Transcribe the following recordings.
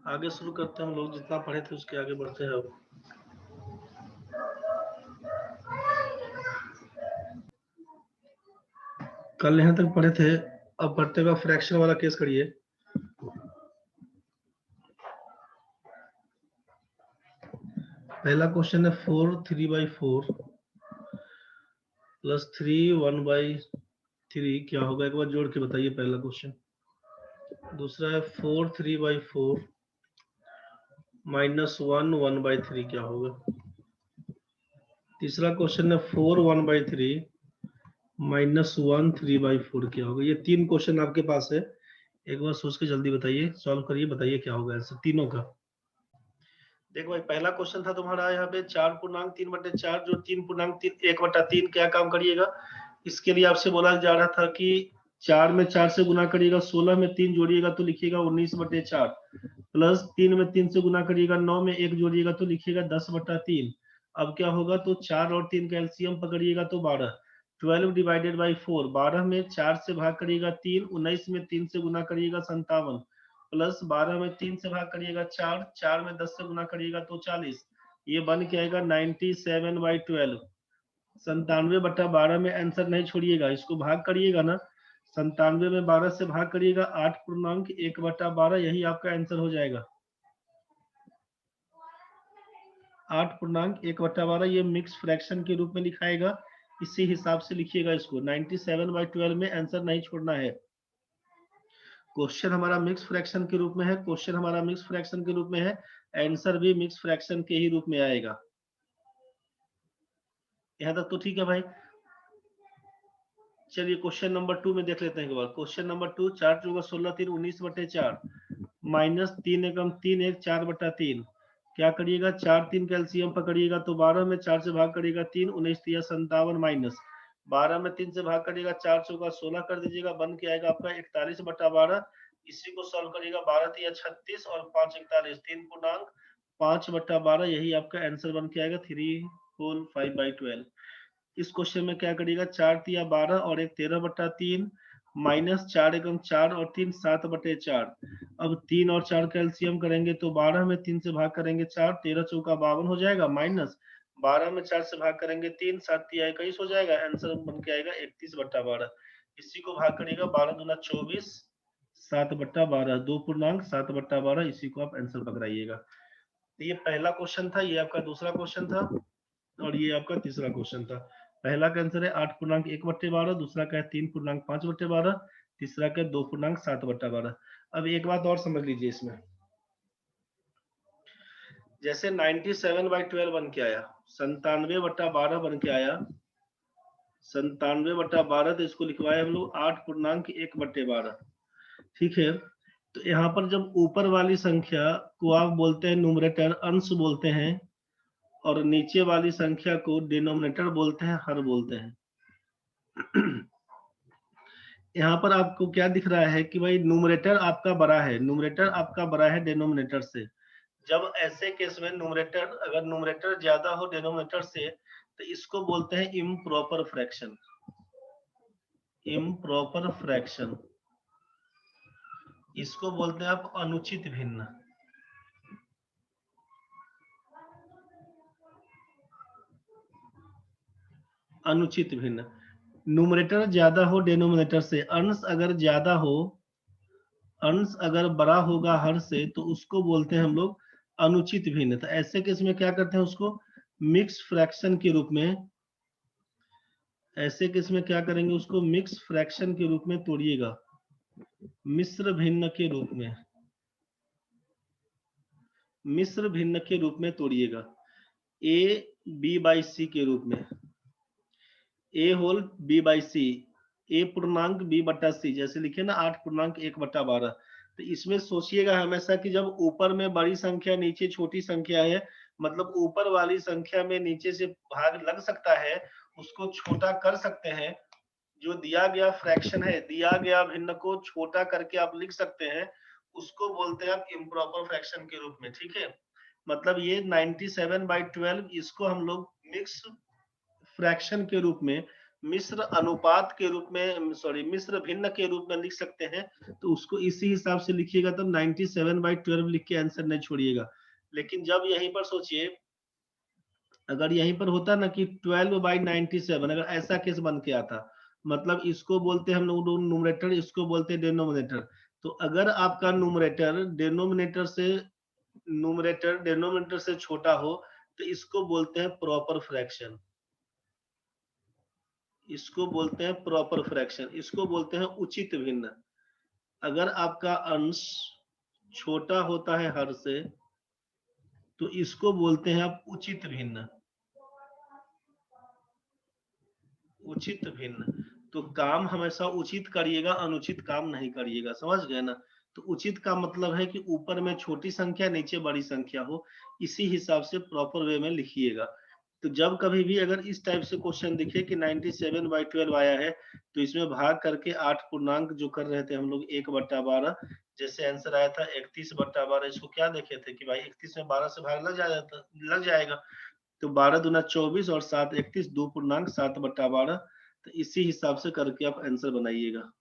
आगे शुरू करते हैं हम लोग, जितना पढ़े थे उसके आगे बढ़ते हैं अब। कल यहाँ तक पढ़े थे, अब पढ़ते हुए फ्रैक्शन वाला केस करिए। पहला क्वेश्चन है 4 3/4 प्लस 3 1/3 क्या होगा, एक बार जोड़ के बताइए पहला क्वेश्चन। दूसरा है 4 3/4 माइनस 1 1/3 क्या होगा। तीसरा क्वेश्चन है 4 1/3 माइनस 1 3/4 क्या होगा। ये तीन क्वेश्चन आपके पास है, एक बार सोच के जल्दी बताइए, सॉल्व करिए, बताइए क्या होगा आंसर तीनों का। देखो भाई, पहला क्वेश्चन था तुम्हारा यहाँ पे 4.3/4 जो 3.3 1/3 क्या काम करिएगा। इसके लिए आपसे बोला जा रहा था कि 4 में 4 से गुना करिएगा, 16 में 3 जोड़िएगा तो लिखिएगा 19/4 प्लस 3 में 3 से गुना करिएगा, 9 में 1 जोड़िएगा तो लिखिएगा 10/3। अब क्या होगा, तो 4 और 3 का एलसीएम पकड़िएगा तो 12। 12 डिवाइडेड बाई 4, 12 में 4 से भाग करिएगा 3, 19 में 3 से गुना करिएगा 57 प्लस 12 में 3 से भाग करिएगा 4, 4 में 10 से गुना करिएगा तो 40। ये बन के आएगा 97/12। 97/12 में आंसर नहीं छोड़िएगा, इसको भाग करिएगा ना। 97 में 12 से भाग करिएगा, 8.1/12, यही आपका आंसर हो जाएगा। 8.1/12 ये मिक्स फ्रैक्शन के रूप में लिखाएगा, इसी हिसाब से लिखिएगा इसको। 97/12 में आंसर नहीं छोड़ना है। क्वेश्चन हमारा मिक्स फ्रैक्शन के रूप में है, क्वेश्चन हमारा मिक्स फ्रैक्शन के रूप में है, आंसर भी मिक्स फ्रैक्शन के ही रूप में आएगा। यहां तक तो ठीक है भाई। चलिए क्वेश्चन नंबर 2 में देख लेते हैं एक बार। क्वेश्चन नंबर 2, 4 चौका 16 3 19/4 माइनस 3 एकम 3 1 4/3 क्या करिएगा, 4 3 का एलसीएम पकड़िएगा तो 12 में 4 से भाग करिएगा 3, 19 3 57 माइनस 12 में 3 से भाग करिएगा, 4 चौका 16 कर दीजिएगा, बन के आएगा आपका 41/12। इसी को सॉल्व करिएगा, 12 3 36 और 5 41 3.5/12, यही आपका आंसर बन के आएगा 3 होल 5/12। इस क्वेश्चन में क्या करिएगा, 4 तिया 12 और एक 13/3 माइनस 4 एकम 4 और 3 7/4। अब 3 और 4 का एलसीएम करेंगे तो 12 में 3 से भाग करेंगे 4, 13 चौका 52 हो जाएगा, माइनस 12 में 4 से भाग करेंगे 3, 7 तिया 21 हो जाएगा, आंसर बन के आएगा 31/12। इसी को भाग करिएगा, 12 दूना 24, 7/12, 2.7/12, इसी को आप आंसर पकड़ाइएगा। तो ये पहला क्वेश्चन था, ये आपका दूसरा क्वेश्चन था, और ये आपका तीसरा क्वेश्चन था। पहला का आंसर है 8.1/12, दूसरा का है 3.5/12, तीसरा का 2.7/12। अब एक बात और समझ लीजिए इसमें, जैसे 97/12 बन के आया, 97/12 बन के आया, 97/12, तो इसको लिखवाए हम लोग 8.1/12। ठीक है, तो यहाँ पर जब ऊपर वाली संख्या को आप बोलते हैं न्यूमरेटर, अंश बोलते हैं, और नीचे वाली संख्या को डिनोमिनेटर बोलते हैं, हर बोलते हैं। यहाँ पर आपको क्या दिख रहा है कि भाई न्यूमरेटर आपका बड़ा है, न्यूमरेटर आपका बड़ा है डिनोमिनेटर से। जब ऐसे केस में न्यूमरेटर, अगर न्यूमरेटर ज्यादा हो डिनोमिनेटर से, तो इसको बोलते हैं इम्प्रॉपर फ्रैक्शन। इम्प्रॉपर फ्रैक्शन, इसको बोलते हैं आप अनुचित भिन्न। अनुचित भिन्न, न्यूमरेटर ज्यादा हो डिनोमिनेटर से, अंश अगर ज्यादा हो, अंश अगर बड़ा होगा हर से, तो उसको बोलते हैं हम लोग अनुचित भिन्न। तो ऐसे केस में क्या करते हैं, उसको मिक्स फ्रैक्शन के रूप में, ऐसे केस में क्या करेंगे, उसको मिक्स फ्रैक्शन के रूप में तोड़िएगा, मिश्र भिन्न के रूप में, मिश्र भिन्न के रूप में तोड़िएगा, ए बी बाई सी के रूप में, ए होल बी बाई सी, ए पूर्णांक बी बटा सी, जैसे लिखे ना 8.1/12। तो इसमें सोचिएगा हमेशा कि जब ऊपर में बड़ी संख्या नीचे छोटी संख्या है, मतलब ऊपर वाली संख्या में नीचे से भाग लग सकता है, उसको छोटा कर सकते हैं। जो दिया गया फ्रैक्शन है, दिया गया भिन्न को छोटा करके आप लिख सकते हैं, उसको बोलते हैं आप इम्प्रॉपर फ्रैक्शन के रूप में। ठीक है, मतलब ये 97/12, इसको हम लोग मिक्स फ्रैक्शन के रूप में, मिश्र अनुपात के रूप में, सॉरी मिश्र भिन्न के रूप में लिख सकते हैं, तो उसको इसी हिसाब से लिखिएगा, तो 97/12 लिख के आंसर नहीं छोड़िएगा। लेकिन जब यहीं पर सोचिए, अगर यहीं पर होता ना कि 12/97, अगर ऐसा केस बन के आता, मतलब इसको बोलते हैं हम लोग न्यूमरेटर, इसको बोलते हैं डिनोमिनेटर। तो अगर आपका न्यूमरेटर डिनोमिनेटर से छोटा हो, तो इसको बोलते हैं प्रॉपर फ्रैक्शन। इसको बोलते हैं प्रॉपर फ्रैक्शन, इसको बोलते हैं उचित भिन्न। अगर आपका अंश छोटा होता है हर से, तो इसको बोलते हैं आप उचित भिन्न। उचित भिन्न, तो काम हमेशा उचित करिएगा, अनुचित काम नहीं करिएगा, समझ गए ना। तो उचित का मतलब है कि ऊपर में छोटी संख्या, नीचे बड़ी संख्या हो, इसी हिसाब से प्रॉपर वे में लिखिएगा। तो जब कभी भी अगर इस टाइप से क्वेश्चन दिखे कि 97/12 आया है, तो इसमें भाग करके 8 पूर्णांक जो कर रहे थे हम लोग 1/12, जैसे आंसर आया था 31/12, इसको क्या देखे थे कि भाई 31 में 12 से भाग लग जाएगा। तो 12 दूना 24 और 7 31, 2 पूर्णांक 7/12। तो इसी हिसाब से करके आप आंसर बनाइएगा,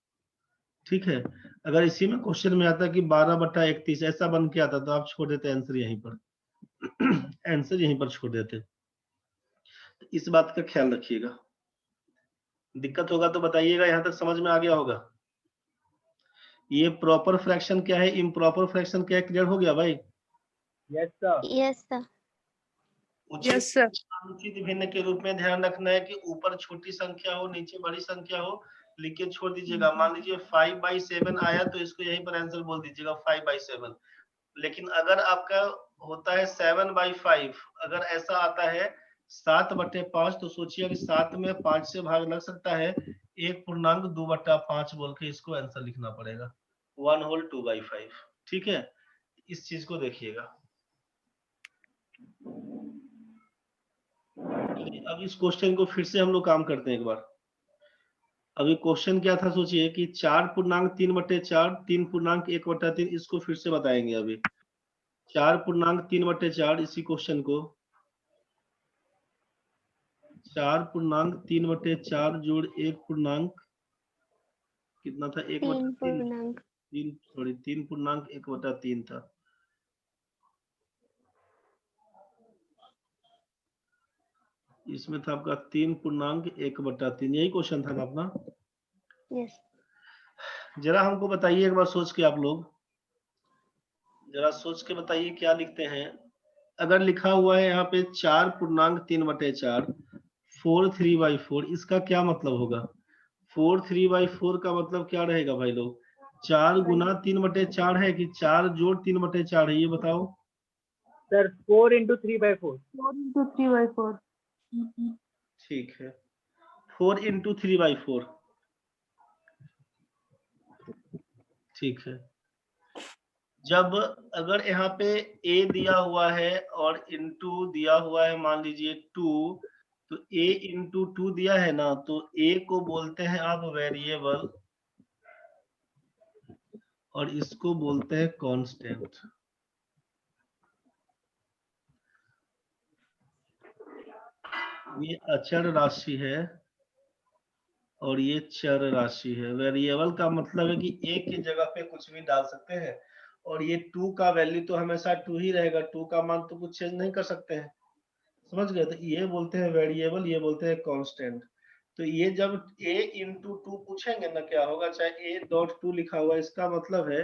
ठीक है। अगर इसी में क्वेश्चन में आता कि 12/31 ऐसा बन के आता, तो आप छोड़ देते आंसर यहीं पर आंसर यहीं पर छोड़ देते। तो इस बात का ख्याल रखिएगा। दिक्कत होगा तो बताइएगा, यहां तक समझ में आ गया होगा। ये प्रॉपर फ्रैक्शन क्या है, इम्प्रॉपर फ्रैक्शन क्या है, क्लियर हो गया भाई? Yes sir. Yes sir. उचित अनुचित भिन्न के रूप में ध्यान रखना है कि ऊपर छोटी संख्या हो, नीचे बड़ी संख्या हो, लिख के छोड़ दीजिएगा। मान लीजिए 5/7 आया, तो इसको यहीं पर आंसर बोल दीजिएगा 5/7। लेकिन अगर आपका होता है 7/5, अगर ऐसा आता है 7/5, तो सोचिए कि 7 में 5 से भाग लग सकता है, 1 पूर्णांक 2/5 बोल के इसको आंसर लिखना पड़ेगा, 1 होल 2/5, ठीक है। इस चीज को देखिएगा। अब इस क्वेश्चन को फिर से हम लोग काम करते हैं एक बार। अभी क्वेश्चन क्या था, सोचिए कि 4 पूर्णांक 3/4, 3 पूर्णांक 1/3, इसको फिर से बताएंगे। अभी 4 पूर्णांक 3/4, इसी क्वेश्चन को 4 पूर्णांक 3/4 जोड़ 1 पूर्णांक कितना था, 3 1/3, पूर्णांक 3 पूर्णांक 1/3 था। इसमें था आपका 3 पूर्णांक 1/3, यही क्वेश्चन था ना अपना। यस। जरा हमको बताइए एक बार सोच के, आप लोग जरा सोच के बताइए क्या लिखते हैं। अगर लिखा हुआ है यहाँ पे 4 पूर्णांक 3/4, 4 3/4, इसका क्या मतलब होगा? 4 3/4 का मतलब क्या रहेगा भाई लोग? 4 गुना 3/4 है कि 4 जोड़ 3/4 है, ये बताओ। Sir 4 into 3/4। 4 into 3/4। ठीक है, 4 into 3/4, ठीक है। जब अगर यहाँ पे a दिया हुआ है और इंटू दिया हुआ है मान लीजिए 2, तो a इंटू 2 दिया है ना, तो a को बोलते हैं आप वेरिएबल, और इसको बोलते हैं कांस्टेंट। ये अचर राशि है और ये चर राशि है। वेरिएबल का मतलब है कि एक की जगह पे कुछ भी डाल सकते हैं, और ये 2 का वैल्यू तो हमेशा 2 ही रहेगा, 2 का मान तो कुछ चेंज नहीं कर सकते हैं, समझ गए। तो ये बोलते हैं वेरिएबल, ये बोलते हैं कांस्टेंट। तो ये जब a इंटू 2 पूछेंगे ना, क्या होगा, चाहे a.2 लिखा हुआ है, इसका मतलब है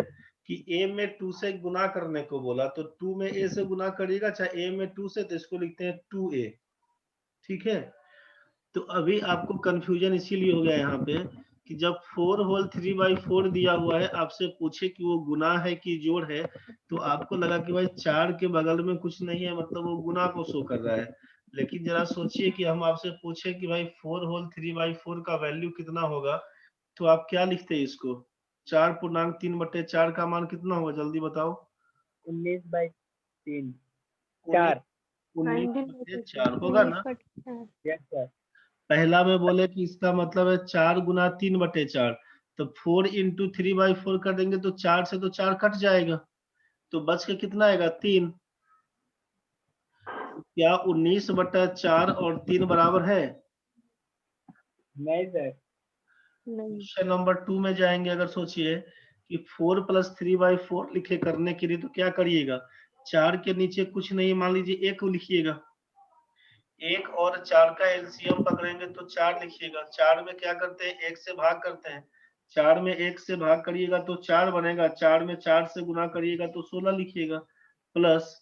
कि a में 2 से गुना करने को बोला, तो 2 में a से गुना करिएगा, चाहे a में 2 से, तो इसको लिखते हैं 2a, ठीक है। तो अभी आपको कंफ्यूजन इसीलिए हो गया यहाँ पे कि जब 4 होल 3/4 दिया हुआ है, आपसे पूछे कि वो गुना है कि जोड़ है, तो आपको लगा कि भाई 4 के बगल में कुछ नहीं है, मतलब वो गुना को शो कर रहा है। लेकिन जरा सोचिए कि हम आपसे पूछे कि भाई 4 होल 3/4 का वैल्यू कितना होगा, तो आप क्या लिखते हैं इसको? 4 पूर्णांक 3/4 का मान कितना होगा, जल्दी बताओ। 19/3 4। 19/4 होगा ना। Yes sir. पहला में बोले कि इसका मतलब है 4 गुना 3/4, तो 4 इंटू 3/4 कर देंगे, तो 4 से तो 4 कट जाएगा, तो बच के कितना आएगा, 3। क्या 19/4 और 3 बराबर है? नहीं सर। नहीं। क्वेश्चन नंबर 2 में जाएंगे। अगर सोचिए कि 4 + 3/4 लिखे करने के लिए तो क्या करिएगा, 4 के नीचे कुछ नहीं, मान लीजिए 1 लिखिएगा, 1 और 4 का एलसीएम पकड़ेंगे तो 4 लिखिएगा। 4 में क्या करते हैं, 1 से भाग करते हैं। 4 में 1 से भाग करिएगा तो 4 बनेगा। 4 में 4 से गुना करिएगा तो 16 लिखिएगा। प्लस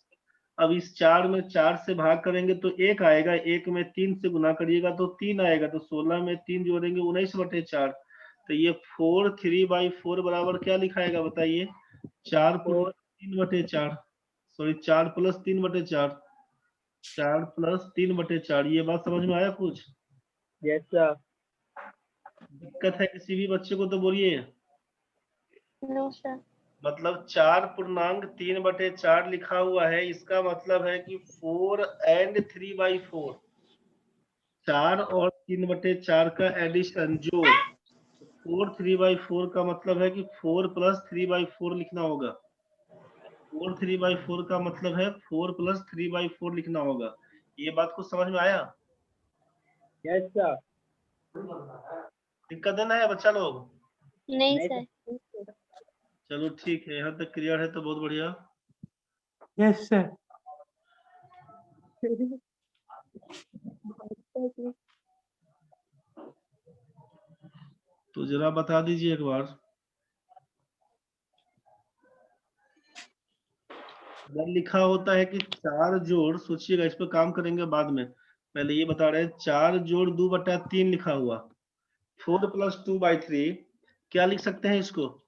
अब इस 4 में 4 से भाग करेंगे तो 1 आएगा। 1 में 3 से गुना करिएगा तो 3 आएगा। तो 16 में 3 जोड़ेंगे 19/4। तो ये 4 3/4 बराबर क्या लिखाएगा बताइए, 4 + 3/4, सॉरी 4 + 3/4, 4 + 3/4। ये बात समझ में आया कुछ? Yes sir. दिक्कत है किसी भी बच्चे को तो बोलिए। No sir. मतलब 4.3/4 लिखा हुआ है, इसका मतलब है कि 4 and 3/4, 4 और 3/4 का एडिशन जोड़। 4 3/4 का मतलब है कि 4 + 3/4 लिखना होगा। 4 3/4 का मतलब है 4 + 3/4 लिखना होगा। ये बात को समझ में आया? Yes sir. दिक्कत है ना है बच्चा लोग? नहीं नहीं सर। चलो ठीक है, यहाँ तक क्लियर है तो बहुत बढ़िया। Yes sir. तो जरा बता दीजिए एक बार, अगर लिखा होता है कि 4 जोड़, सोचिएगा इस पर काम करेंगे बाद में, पहले ये बता रहे हैं 4 जोड़ 2/3 लिखा हुआ, 4 + 2/3, क्या लिख सकते हैं इसको?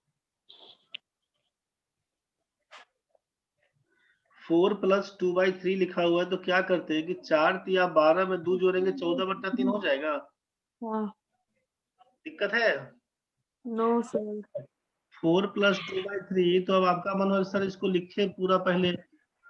4 + 2/3 लिखा हुआ है तो क्या करते हैं कि 4 या 12 में 2 जोड़ेंगे 14/3 हो जाएगा। हाँ। दिक्कत है? No sir. 4 + 2/3, तो अब आपका मन हो सर इसको लिखे पूरा, पहले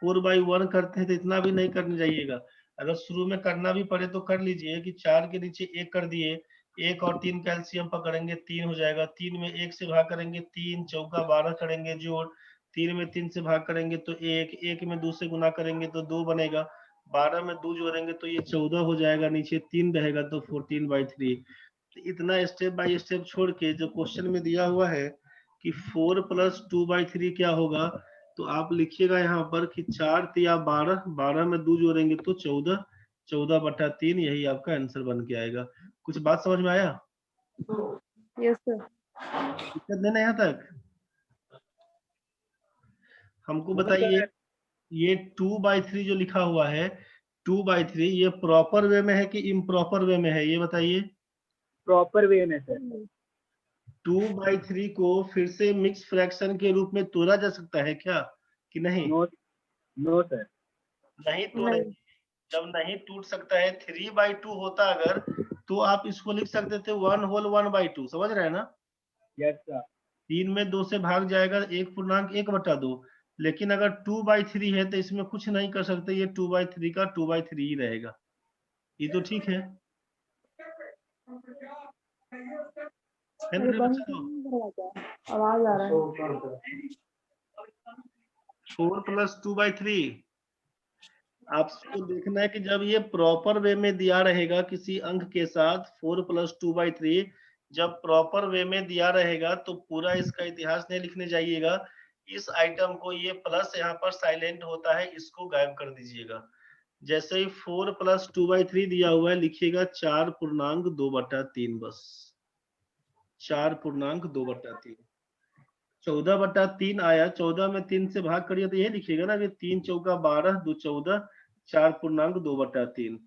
4/1 करते हैं तो इतना भी नहीं करने जाइएगा। अगर शुरू में करना भी पड़े तो कर लीजिए कि 4 के नीचे 1 कर दिए, 1 और 3 कैल्शियम पकड़ेंगे 3 हो जाएगा। 3 में 1 से भाग करेंगे 3, चौका 12 करेंगे जोड़, 3 में 3 से भाग करेंगे तो 1, 1 में 2 से गुना करेंगे तो 2 बनेगा, 12 में 2 जोड़ेंगे तो ये 14 हो जाएगा, नीचे 3 रहेगा तो 14/3। इतना स्टेप बाय स्टेप छोड़ के जो क्वेश्चन में दिया हुआ है कि 4 + 2/3 क्या होगा, तो आप लिखिएगा यहाँ पर कि 4 या 12, 12 में 2 जोड़ेंगे तो 14, 14/3, यही आपका आंसर बन के आएगा। कुछ बात समझ में आया? Yes sir. दिक्कत नहीं ना यहाँ तक? हमको बताइए, ये 2/3 जो लिखा हुआ है, 2/3 ये प्रॉपर वे में है कि इम्प्रॉपर वे में है, ये बताइए। प्रॉपर वे में सर। 2/3 को फिर से मिक्स फ्रैक्शन के रूप में तोड़ा जा सकता है क्या, कि नहीं? नो। No sir. नहीं तो नहीं। नहीं। जब नहीं टूट सकता है, 3/2 होता अगर, तो आप इसको लिख सकते थे 1/2, समझ रहे हैं ना? Yes sir. 3 में 2 से भाग जाएगा 1.1/2, लेकिन अगर 2/3 है तो इसमें कुछ नहीं कर सकते, ये 2/3 का 2/3 ही रहेगा। ये तो ठीक है ना रे बच्चा लोग? आवाज आ रहा है। 4 + 2/3 आपको देखना है कि जब ये प्रॉपर वे में दिया रहेगा किसी अंक के साथ, 4 + 2/3 जब प्रॉपर वे में दिया रहेगा तो पूरा इसका इतिहास नहीं लिखने जाइएगा। इस आइटम को, ये प्लस यहाँ पर साइलेंट होता है, इसको गायब कर दीजिएगा। जैसे ही 4 + 2/3 दिया हुआ है, लिखिएगा 4.2/3, बस 4.2/3। 14/3 आया, 14 में 3 से भाग करिए तो ये लिखिएगा ना कि 3 चौका 12, 2 14, 4.2/3।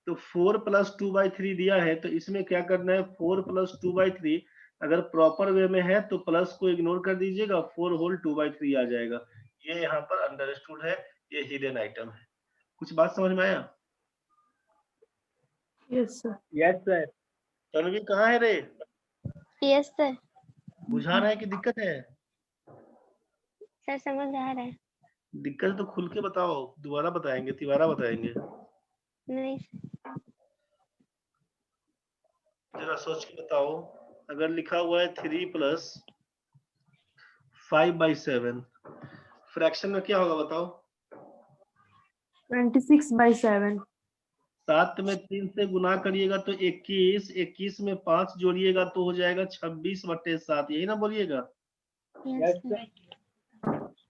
तो 4 + 2/3 दिया है तो इसमें क्या करना है, 4 + 2/3 अगर प्रॉपर वे में है तो प्लस को इग्नोर कर दीजिएगा, 4 होल 2/3 आ जाएगा। ये यहाँ पर अंडरस्टूड है, ये हिडन आइटम है। कुछ बात समझ में आया? Yes sir. Yes sir. Tanvi कहाँ है रे? Yes sir. बुझा रहा है कि दिक्कत है? सर समझ आ रहा है। दिक्कत तो खुल के बताओ, दोबारा बताएंगे, तिबारा बताएंगे। नहीं। जरा सोच के बताओ, अगर लिखा हुआ है 3 + 5/7, फ्रैक्शन में क्या होगा बताओ? 26/7। 7 में 3 से गुना करिएगा तो 21, 21 में 5 जोड़िएगा तो हो जाएगा 26/7, यही ना बोलिएगा। Yes Yes, sir. sir.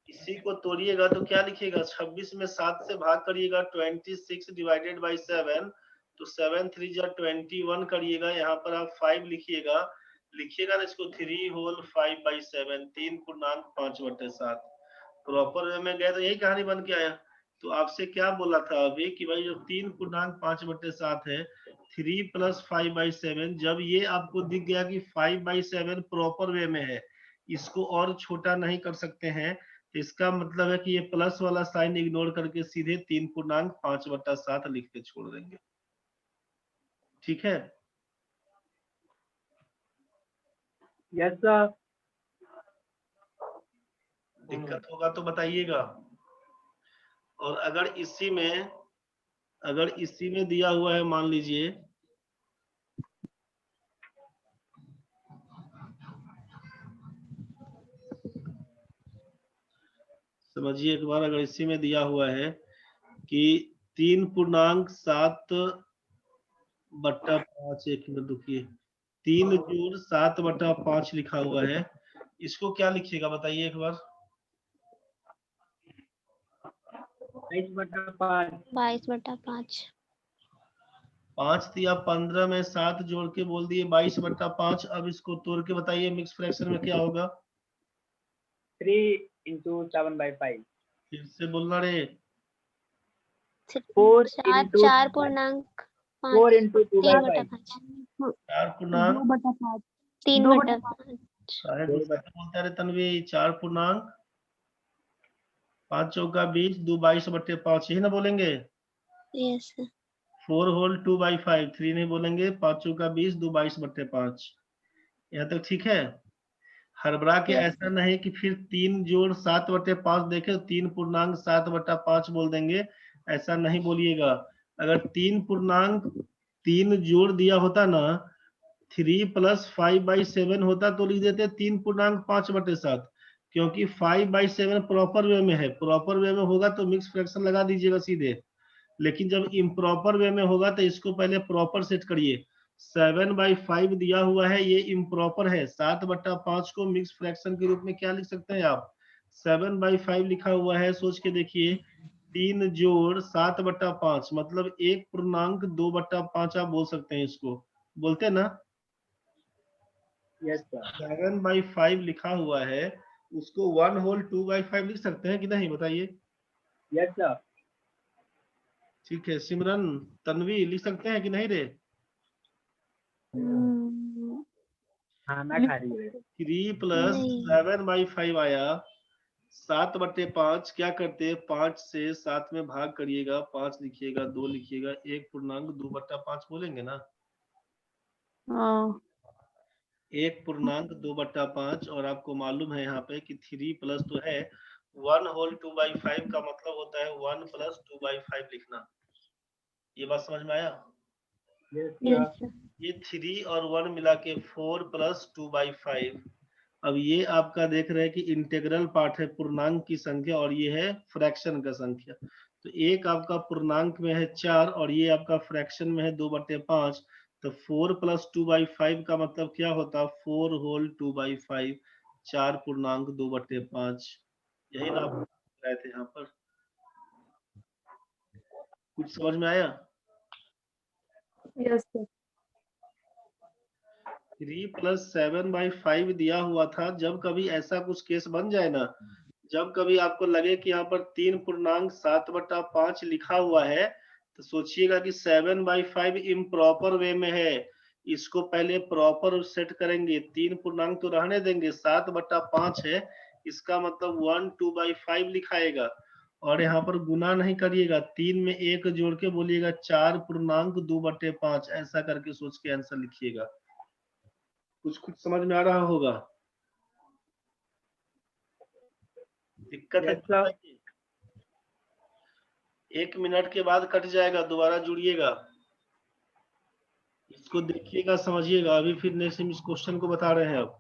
इसी को तोड़िएगा तो क्या लिखिएगा, 26 में 7 से भाग करिएगा 26 डिवाइडेड बाई 7, तो 7 3 जा 21 करिएगा, यहाँ पर आप 5 लिखिएगा ना इसको 3 होल 5/7, 3.5/7। प्रॉपर वे में गए तो यही कहानी बन के आया। तो आपसे क्या बोला था अभी कि भाई जो 3.5/7 है, 3 + 5/7, जब ये आपको दिख गया कि 5/7 प्रॉपर वे में है, इसको और छोटा नहीं कर सकते हैं, तो इसका मतलब है कि ये प्लस वाला साइन इग्नोर करके सीधे 3.5/7 लिख के छोड़ देंगे। ठीक है, Yes, sir. दिक्कत होगा तो बताइएगा। और अगर इसी में दिया हुआ है, मान लीजिए समझिए एक बार, अगर इसी में दिया हुआ है कि 3.7/5, एक मिनट रुकिए, 3 जोड़ 7/5 लिखा हुआ है, इसको क्या लिखिएगा बताइए एक बार। 22/5. 22/5। 5 दिया 15 में 7 जोड़ के बोल दिए 22/5। अब इसको तोड़ के बताइए मिक्स फ्रैक्शन में क्या होगा। 3 into 7/5. फिर से बोलना रे। 4 4 into 4.5 4 into 2/5. 3/5 4.5 3/5 सारे दूसरा बोलता है तनवी। 4.5 चौका 20, 2 22/5, यही ना बोलेंगे। Yes sir. 4 होल 2/5, 3 नहीं बोलेंगे। 5 चौका 20, 2 22/5। यहाँ तक ठीक है। हड़बड़ा के Yes. ऐसा नहीं कि फिर 3 जोड़ 7/5 देखे तो 3.7/5 बोल देंगे, ऐसा नहीं बोलिएगा। अगर 3 जोड़ दिया होता ना, 3 + 5/7 होता तो लिख देते 3.5/7, क्योंकि 5/7 प्रॉपर वे में है। प्रॉपर वे में होगा तो मिक्स फ्रैक्शन लगा दीजिएगा सीधे, लेकिन जब इम्प्रॉपर वे में होगा तो इसको पहले प्रॉपर सेट करिए। 7/5 दिया हुआ है, ये इम्प्रॉपर है। 7/5 को मिक्स फ्रैक्शन के रूप में क्या लिख सकते हैं आप, 7/5 लिखा हुआ है। सोच के देखिए, 3 जोड़ 7/5 मतलब 1.2/5 आप बोल सकते हैं, इसको बोलते हैं ना। Yes, sir. 7/5 लिखा हुआ है, उसको 1 होल 2/5 लिख सकते हैं कि नहीं बताइए। Yes, sir. ठीक है सिमरन, तन्वी लिख सकते हैं कि नहीं रे। खाना खा रही है. 3 + नहीं। 7/5 आया। 7/5 क्या करते हैं, 5 से 7 में भाग करिएगा, 5 लिखिएगा, 2 लिखिएगा, 1.2/5 बोलेंगे ना। 1.2/5। और आपको मालूम है यहाँ पे कि 3 प्लस तो है, 1 होल 2/5 का मतलब होता है 1 + 2/5 लिखना। ये बात समझ में आया। Yes, sir. Yes, sir. ये 3 और 1 मिला के 4 + 2/5। अब ये आपका देख रहे हैं कि इंटीग्रल पार्ट है, पूर्णांक की संख्या, और ये है फ्रैक्शन का संख्या। तो एक आपका पूर्णांक में है 4 और ये आपका फ्रैक्शन में है 2/5। तो 4 + 2/5 का मतलब क्या होता है, 4 होल 2/5, 4.2/5। यही ना आप रहे थे यहाँ पर। कुछ समझ में आया। Yes, sir. 3 + 7/5 दिया हुआ था। जब कभी ऐसा कुछ केस बन जाए ना, जब कभी आपको लगे कि यहाँ पर 3.7/5 लिखा हुआ है, तो सोचिएगा कि 7/5 इम्प्रॉपर वे में है। इसको पहले प्रॉपर सेट करेंगे। 3 पूर्णांक तो रहने देंगे, 7/5 है, इसका मतलब 1 2/5 लिखाएगा। और यहाँ पर गुना नहीं करिएगा, 3 में 1 जोड़ के बोलिएगा 4.2/5, ऐसा करके सोच के आंसर लिखिएगा। कुछ समझ में आ रहा होगा। दिक्कत है Yes, sir. 1 मिनट के बाद कट जाएगा, दोबारा जुड़िएगा। इसको देखिएगा, समझिएगा। अभी फिर नेक्स्ट इस क्वेश्चन को बता रहे हैं। अब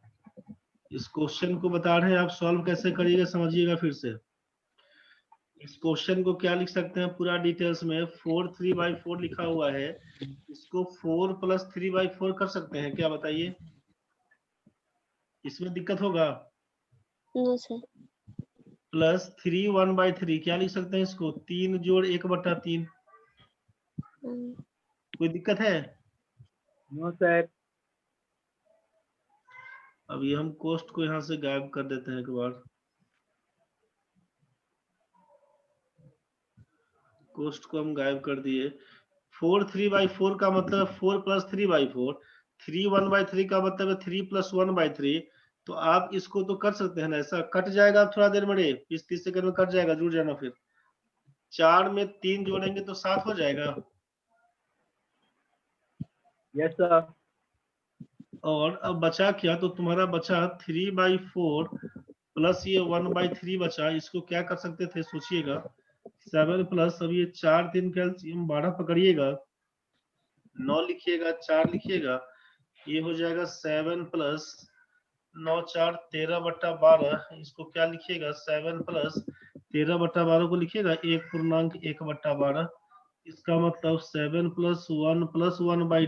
इस क्वेश्चन को बता रहे हैं, आप सॉल्व कैसे करिएगा समझिएगा फिर से। इस क्वेश्चन को क्या लिख सकते हैं पूरा डिटेल्स में? 4 3/4 लिखा हुआ है, इसको 4 + 3/4 कर सकते हैं क्या, बताइए? इसमें दिक्कत होगा? No sir. प्लस 3 1/3 क्या लिख सकते हैं इसको? 3 जोड़ 1/3। कोई दिक्कत है? No sir. अब ये हम कोस्ट को यहाँ से गायब कर देते हैं एक बार। कोस्ट को हम गायब कर दिए। 4 3/4 का मतलब 4 + 3/4। 3 1/3 का मतलब है 3 + 1/3। तो आप इसको तो कर सकते हैं ना, ऐसा कट जाएगा थोड़ा देर में, 20-30 सेकंड में कट जाएगा, जुड़ जाना। फिर 4 में 3 जोड़ेंगे तो 7 हो जाएगा। Yes sir. और अब बचा क्या? तो तुम्हारा बचा 3/4 प्लस ये 1/3 बचा। इसको क्या कर सकते थे, सोचिएगा। 7 प्लस, अब ये 4 3 कैल्सियम 12 पकड़िएगा, 9 लिखिएगा, 4 लिखिएगा, ये हो जाएगा 7 प्लस 9 4 13/12। इसको क्या लिखिएगा? 7 प्लस 13/12 को लिखिएगा 1 पूर्णांक 1/12। इसका मतलब 7 + 1 + 1/2